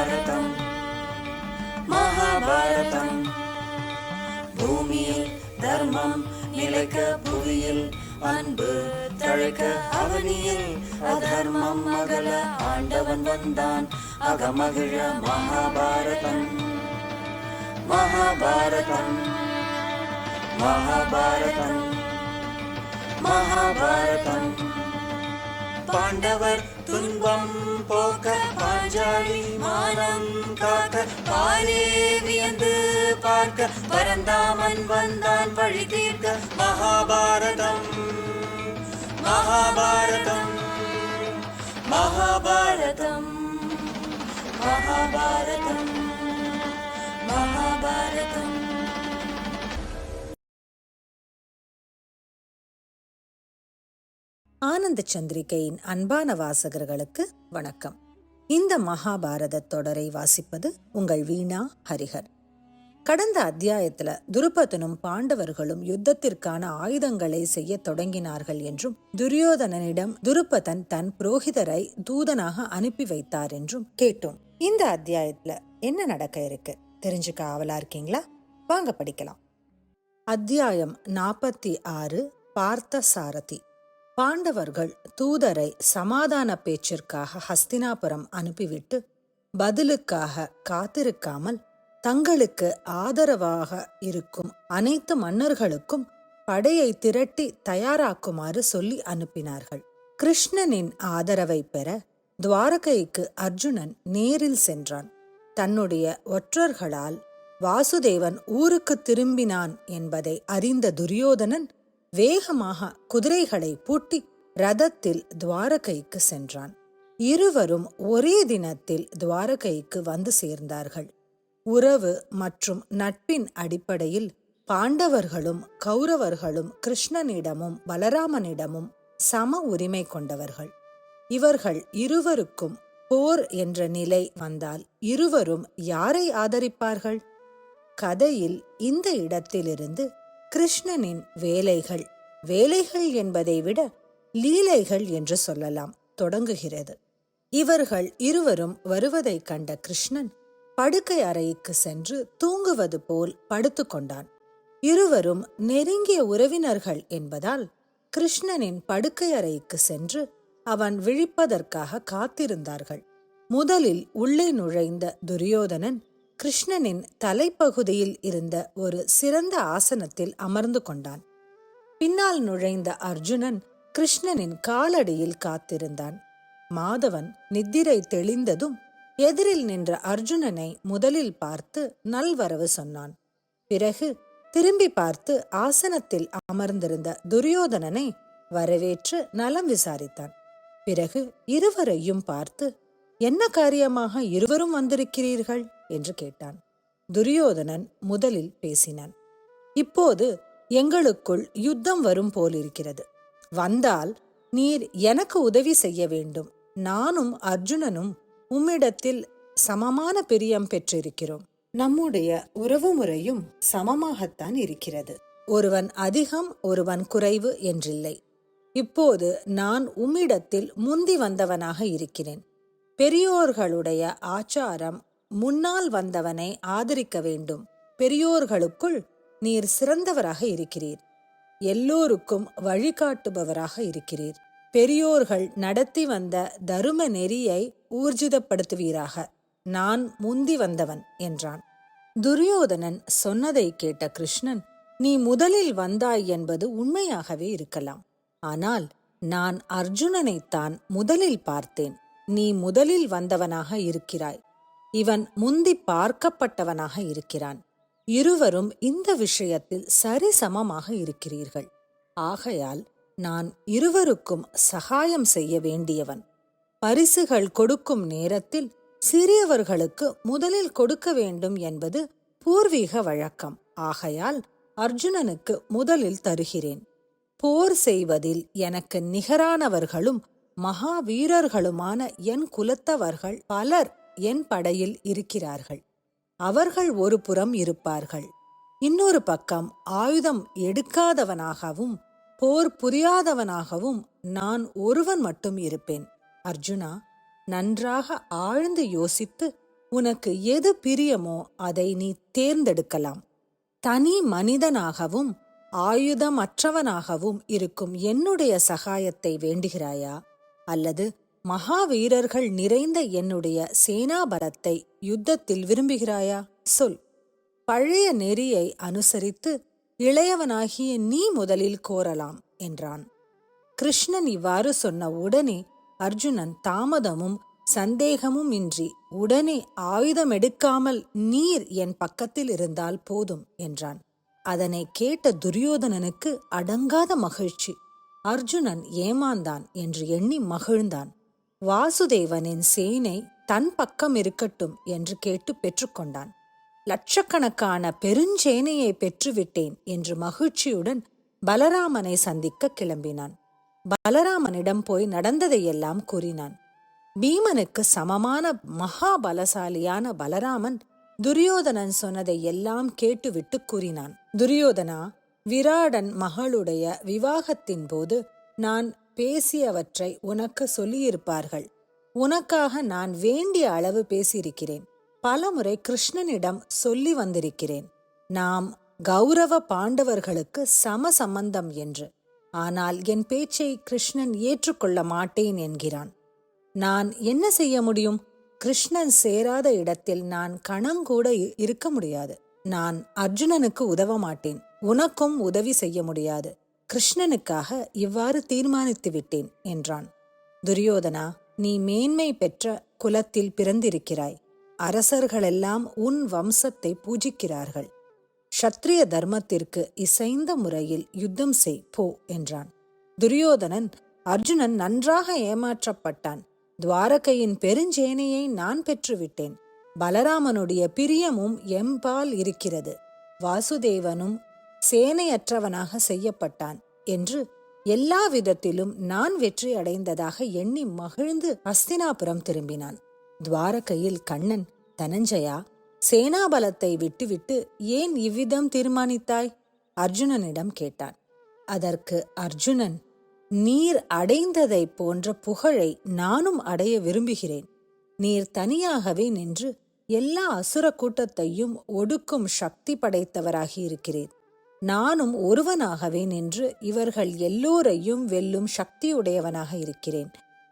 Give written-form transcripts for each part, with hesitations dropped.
மகாபாரதம் மகாபாரதம். பூமியில் தர்மம் நிலைக்க, புவியில் அன்பு தழைக்க, அவனியில் அதர்மம் அகல ஆண்டவன் வந்தான் அகமகிழ. மகாபாரதம் மகாபாரதம் மகாபாரதம் மகாபாரதம். பாண்டவர் துன்பம் போக்க, பாஞ்சாலி மானம் காக்க, பாரே வியந்து பார்க்க, பரந்தாமன் வந்தான் வழி தீர்க்க. மகாபாரதம் மகாபாரதம் மகாபாரதம் மகாபாரதம் மகாபாரதம். ஆனந்த சந்திரிகையின் அன்பான வாசகர்களுக்கு வணக்கம். இந்த மகாபாரத தொடரை வாசிப்பது உங்கள் வீணா ஹரிஹர். கடந்த அத்தியாயத்துல துருபதனும் பாண்டவர்களும் யுத்தத்திற்கான ஆயுதங்களை செய்ய தொடங்கினார்கள் என்றும், துரியோதனனிடம் துருபதன் தன் புரோகிதரை தூதனாக அனுப்பி வைத்தார் என்றும் கேட்டோம். இந்த அத்தியாயத்துல என்ன நடக்க இருக்கு தெரிஞ்சுக்க ஆவலா இருக்கீங்களா? வாங்க படிக்கலாம். அத்தியாயம் 46. பார்த்த சாரதி. பாண்டவர்கள் தூதரை சமாதான பேச்சிற்காக ஹஸ்தினாபுரம் அனுப்பிவிட்டு பதிலுக்காக காத்திருக்காமல் தங்களுக்கு ஆதரவாக இருக்கும் அனைத்து மன்னர்களுக்கும் படையை திரட்டி தயாராக்குமாறு சொல்லி அனுப்பினார்கள். கிருஷ்ணனின் ஆதரவை பெற துவாரகைக்கு அர்ஜுனன் நேரில் சென்றான். தன்னுடைய ஒற்றர்களால் வாசுதேவன் ஊருக்கு திரும்பினான் என்பதை அறிந்த துரியோதனன் வேகமாக குதிரைகளை பூட்டி ரதத்தில் துவாரகைக்கு சென்றான். இருவரும் ஒரே தினத்தில் துவாரகைக்கு வந்து சேர்ந்தார்கள். உறவு மற்றும் நட்பின் அடிப்படையில் பாண்டவர்களும் கௌரவர்களும் கிருஷ்ணனிடமும் பலராமனிடமும் சம உரிமை கொண்டவர்கள். இவர்கள் இருவருக்கும் போர் என்ற நிலை வந்தால் இருவரும் யாரை ஆதரிப்பார்கள்? கதையில் இந்த இடத்திலிருந்து கிருஷ்ணனின் வேலைகள், வேலைகள் என்பதை விட லீலைகள் என்று சொல்லலாம், தொடங்குகிறது. இவர்கள் இருவரும் வருவதைக் கண்ட கிருஷ்ணன் படுக்கை அறைக்கு சென்று தூங்குவது போல் படுத்து கொண்டான். இருவரும் நெருங்கிய உறவினர்கள் என்பதால் கிருஷ்ணனின் படுக்கை அறைக்கு சென்று அவன் விழிப்பதற்காக காத்திருந்தார்கள். முதலில் உள்ளே நுழைந்த துரியோதனன் கிருஷ்ணனின் தலைப்பகுதியில் இருந்த ஒரு சிறந்த ஆசனத்தில் அமர்ந்து கொண்டான். பின்னால் நுழைந்த அர்ஜுனன் கிருஷ்ணனின் காலடியில் காத்திருந்தான். மாதவன் நித்திரை தெளிந்ததும் எதிரில் நின்ற அர்ஜுனனை முதலில் பார்த்து நல்வரவு சொன்னான். பிறகு திரும்பி பார்த்து ஆசனத்தில் அமர்ந்திருந்த துரியோதனனை வரவேற்று நலம் விசாரித்தான். பிறகு இருவரையும் பார்த்து, என்ன காரியமாக இருவரும் வந்திருக்கிறீர்கள் என்று கேட்டான். துரியோதனன் முதலில் பேசினான். இப்போது எங்களுக்குள் யுத்தம் வரும் போலிருக்கிறது. வந்தால் நீர் எனக்கு உதவி செய்ய வேண்டும். நானும் அர்ஜுனனும் உம்மிடத்தில் சமமான பிரியம் பெற்றிருக்கிறோம். நம்முடைய உறவு முறையும் சமமாகத்தான் இருக்கிறது. ஒருவன் அதிகம் ஒருவன் குறைவு என்றில்லை. இப்போது நான் உம்மிடத்தில் முந்தி வந்தவனாக இருக்கிறேன். பெரியோர்களுடைய ஆச்சாரம் முன்னால் வந்தவனை ஆதரிக்க வேண்டும். பெரியோர்களுக்குள் நீர் சிறந்தவராக இருக்கிறீர். எல்லோருக்கும் வழிகாட்டுபவராக இருக்கிறீர். பெரியோர்கள் நடத்தி வந்த தரும நெறியை ஊர்ஜிதப்படுத்துவீராக. நான் முந்தி வந்தவன் என்றான். துரியோதனன் சொன்னதை கேட்ட கிருஷ்ணன், நீ முதலில் வந்தாய் என்பது உண்மையாகவே இருக்கலாம். ஆனால் நான் அர்ஜுனனைத்தான் முதலில் பார்த்தேன். நீ முதலில் வந்தவனாக இருக்கிறாய். இவன் முந்தி பார்க்கப்பட்டவனாக இருக்கிறான். இருவரும் இந்த விஷயத்தில் சரிசமமாக இருக்கிறீர்கள். ஆகையால் நான் இருவருக்கும் சகாயம் செய்ய வேண்டியவன். பரிசுகள் கொடுக்கும் நேரத்தில் சிறியவர்களுக்கு முதலில் கொடுக்க வேண்டும் என்பது பூர்வீக வழக்கம். ஆகையால் அர்ஜுனனுக்கு முதலில் தருகிறேன். போர் செய்வதில் எனக்கு நிகரானவர்களும் மகாவீரர்களுமான என் குலத்தவர்கள் பலர் என் படையில் இருக்கிறார்கள். அவர்கள் ஒரு புறம் இருப்பார்கள். இன்னொரு பக்கம் ஆயுதம் எடுக்காதவனாகவும் போர் புரியாதவனாகவும் நான் ஒருவன் மட்டும் இருப்பேன். அர்ஜுனா, நன்றாக ஆழ்ந்து யோசித்து உனக்கு எது பிரியமோ அதை நீ தேர்ந்தெடுக்கலாம். தனி மனிதனாகவும் ஆயுதமற்றவனாகவும் இருக்கும் என்னுடைய சகாயத்தை வேண்டுகிறாயா, அல்லது மகாவீரர்கள் நிறைந்த என்னுடைய சேனாபலத்தை யுத்தத்தில் விரும்புகிறாயா? சொல். பழைய நெறியை அனுசரித்து இளையவனாகிய நீ முதலில் கோரலாம் என்றான். கிருஷ்ணன் இவ்வாறு சொன்ன உடனே அர்ஜுனன் தாமதமும் சந்தேகமும் இன்றி உடனே ஆயுதம் எடுக்காமல் நீர் என் பக்கத்தில் இருந்தால் போதும் என்றான். அதனை கேட்ட துரியோதனனுக்கு அடங்காத மகிழ்ச்சி. அர்ஜுனன் ஏமாந்தான் என்று எண்ணி மகிழ்ந்தான். வாசுதேவனின் சேனை தன் பக்கம் இருக்கட்டும் என்று கேட்டு பெற்றுக்கொண்டான். லட்சக்கணக்கான பெருஞ்சேனையை பெற்றுவிட்டேன் என்று மகிழ்ச்சியுடன் பலராமனை சந்திக்க கிளம்பினான். பலராமனிடம் போய் நடந்ததையெல்லாம் கூறினான். பீமனுக்கு சமமான மகாபலசாலியான பலராமன் துரியோதனன் சொன்னதை எல்லாம் கேட்டுவிட்டு கூறினான். துரியோதனா, விராடன் மகளுடைய விவாகத்தின் போது நான் பேசியவற்றை உனக்கு சொல்லியிருப்பார்கள். உனக்காக நான் வேண்டிய அளவு பேசியிருக்கிறேன். பலமுறை கிருஷ்ணனிடம் சொல்லி வந்திருக்கிறேன், நாம் கௌரவ பாண்டவர்களுக்கு சம சம்பந்தம் என்று. ஆனால் என் பேச்சை கிருஷ்ணன் ஏற்றுக்கொள்ள மாட்டேன் என்கிறான். நான் என்ன செய்ய முடியும்? கிருஷ்ணன் சேராத இடத்தில் நான் கணங்கூட இருக்க முடியாது. நான் அர்ஜுனனுக்கு உதவ மாட்டேன், உனக்கும் உதவி செய்ய முடியாது. கிருஷ்ணனுக்காக இவ்வாறு தீர்மானித்து விட்டேன் என்றான். துரியோதனா, நீ மேன்மை பெற்ற குலத்தில் பிறந்திருக்கிறாய். அரசர்களெல்லாம் உன் வம்சத்தை பூஜிக்கிறார்கள். க்ஷத்ரிய தர்மத்திற்கு இசைந்த முறையில் யுத்தம் செய் போ என்றான். துரியோதனன், அர்ஜுனன் நன்றாக ஏமாற்றப்பட்டான். துவாரகையின் பெருஞ்சேனையை நான் பெற்றுவிட்டேன். பலராமனுடைய பிரியமும் எம்பால் இருக்கிறது. வாசுதேவனும் சேனையற்றவனாக செய்யப்பட்டான் என்று எல்லா விதத்திலும் நான் வெற்றி அடைந்ததாக எண்ணி மகிழ்ந்து ஹஸ்தினாபுரம் திரும்பினான். துவாரகையில் கண்ணன், தனஞ்சயா, சேனாபலத்தை விட்டுவிட்டு ஏன் இவ்விதம் தீர்மானித்தாய்? அர்ஜுனனிடம் கேட்டான். அதற்கு அர்ஜுனன், நீர் அடைந்ததை போன்ற புகழை நானும் அடைய விரும்புகிறேன். நீர் தனியாகவே நின்று எல்லா அசுர கூட்டத்தையும் ஒடுக்கும் சக்தி படைத்தவராகி இருக்கிறீர். நானும் ஒருவனாகவே நின்று இவர்கள் எல்லோரையும் வெல்லும் சக்தியுடையவனாக இருக்கிறேன்.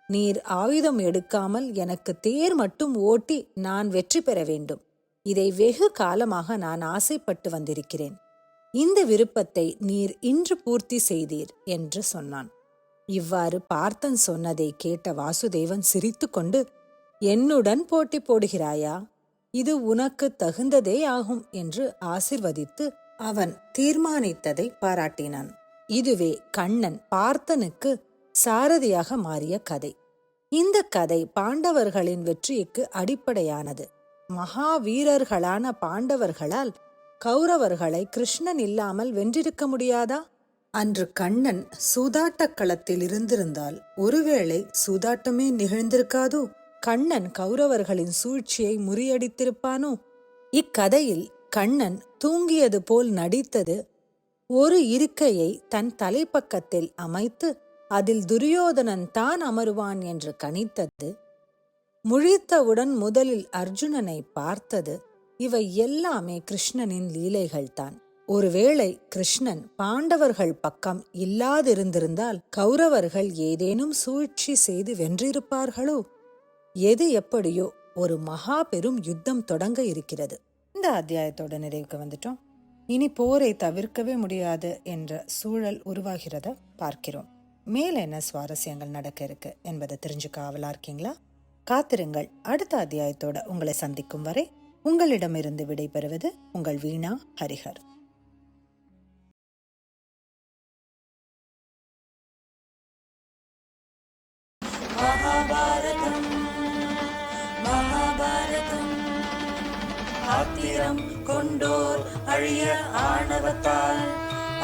நீர் ஆயுதம் எடுக்காமல் எனக்கு தேர் மட்டும் ஓட்டி நான் வெற்றி பெற வேண்டும். இதை வெகு காலமாக நான் ஆசைப்பட்டு வந்திருக்கிறேன். இந்த விருப்பத்தை நீர் இன்று பூர்த்தி செய்தீர் என்று சொன்னான். இவ்வாறு பார்த்தன் சொன்னதை கேட்ட வாசுதேவன் சிரித்து கொண்டு, என்னுடன் போட்டி போடுகிறாயா? இது உனக்கு தகுந்ததே ஆகும் என்று ஆசிர்வதித்து அவன் தீர்மானித்ததை பாராட்டினான். இதுவே கண்ணன் பார்த்தனுக்கு சாரதியாக மாறிய கதை. இந்த கதை பாண்டவர்களின் வெற்றிக்கு அடிப்படையானது. மகாவீரர்களான பாண்டவர்களால் கௌரவர்களை கிருஷ்ணன் இல்லாமல் வென்றிருக்க முடியாதா? அன்று கண்ணன் சூதாட்டக் களத்தில் இருந்திருந்தால் ஒருவேளை சூதாட்டமே நிகழ்ந்திருக்காதோ? கண்ணன் கௌரவர்களின் சூழ்ச்சியை முறியடித்திருப்பானோ? இக்கதையில் கண்ணன் தூங்கியது போல் நடித்தது ஒரு இருக்கையை தன் தலைப்பக்கத்தில் அமைத்து அதில் துரியோதனன் தான் அமருவான் என்று கணித்தது, முழித்தவுடன் முதலில் அர்ஜுனனை பார்த்தது, இவை எல்லாமே கிருஷ்ணனின் லீலைகள்தான். ஒருவேளை கிருஷ்ணன் பாண்டவர்கள் பக்கம் இல்லாதிருந்திருந்தால் கௌரவர்கள் ஏதேனும் சூழ்ச்சி செய்து வென்றிருப்பார்களோ? எது எப்படியோ ஒரு மகா பெரும் யுத்தம் தொடங்க இருக்கிறது. இந்த அத்தியாயத்தோட நிறைவுக்கு வந்துட்டோம். இனி போரை தவிர்க்கவே முடியாது என்ற சூழல் உருவாகிறத பார்க்கிறோம். மேல என்ன சுவாரஸ்யங்கள் நடக்க இருக்கு என்பதை தெரிஞ்சுக்க ஆவலா இருக்கீங்களா? காத்திருங்கள். அடுத்த அத்தியாயத்தோட உங்களை சந்திக்கும் வரை உங்களிடமிருந்து விடைபெறுவது உங்கள் வீணா ஹரிஹர். ஆத்திரம் கொண்டோர் அழிய ஆணவத்தால்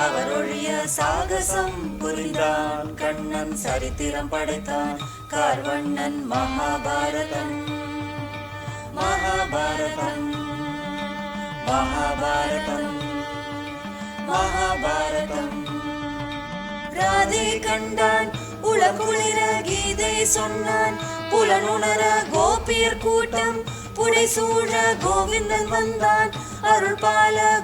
அவர் ஒழிய சாகசம் புரிந்தான். கண்ணன் சரித்திரம் படைத்தான். கார்வண்ணன் மகாபாரதம். மகாபாரதம் மகாபாரதம் மகாபாரதம். ராதே கண்டான் உளங்குளிர கீதை சொன்னான். புலனுணர கோபியர் கூட்டம் புடைசூழ கோவிந்தன் வந்தான். அருள் பால